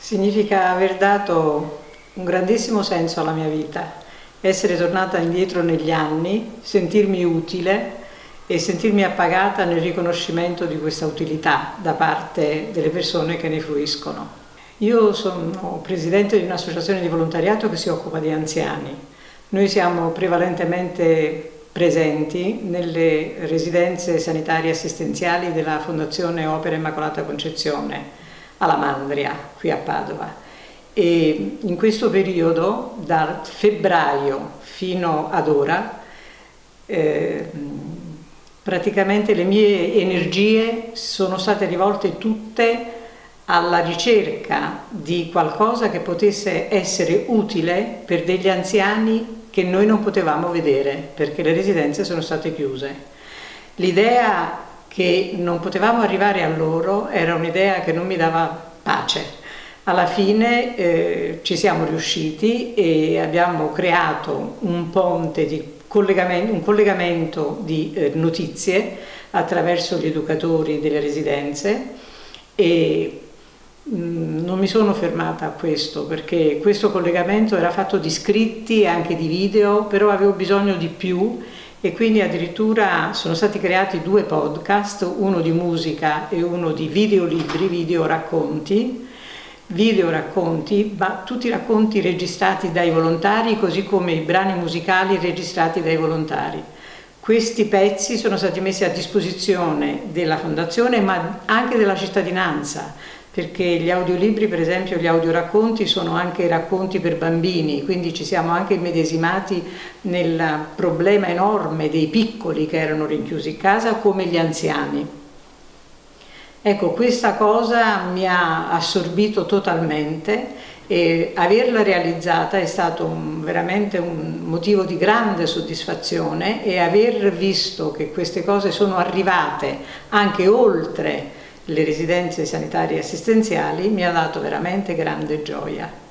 Significa aver dato un grandissimo senso alla mia vita, essere tornata indietro negli anni, sentirmi utile e sentirmi appagata nel riconoscimento di questa utilità da parte delle persone che ne fruiscono. Io sono presidente di un'associazione di volontariato che si occupa di anziani. Noi siamo prevalentemente presenti nelle residenze sanitarie assistenziali della Fondazione Opera Immacolata Concezione alla Mandria, qui a Padova. E in questo periodo, da febbraio fino ad ora, praticamente le mie energie sono state rivolte tutte alla ricerca di qualcosa che potesse essere utile per degli anziani che noi non potevamo vedere perché le residenze sono state chiuse. L'idea che non potevamo arrivare a loro era un'idea che non mi dava pace. Alla fine ci siamo riusciti e abbiamo creato un ponte di un collegamento di notizie attraverso gli educatori delle residenze e non mi sono fermata a questo perché questo collegamento era fatto di scritti e anche di video, però avevo bisogno di più e quindi addirittura sono stati creati 2 podcast, uno di musica e uno di videolibri, videoracconti, ma tutti racconti registrati dai volontari, così come i brani musicali registrati dai volontari. Questi pezzi sono stati messi a disposizione della Fondazione ma anche della cittadinanza, perché gli audiolibri, per esempio, gli audioracconti sono anche racconti per bambini, quindi ci siamo anche immedesimati nel problema enorme dei piccoli che erano rinchiusi in casa come gli anziani. Ecco, questa cosa mi ha assorbito totalmente e averla realizzata è stato veramente un motivo di grande soddisfazione e aver visto che queste cose sono arrivate anche oltre le residenze sanitarie assistenziali mi ha dato veramente grande gioia.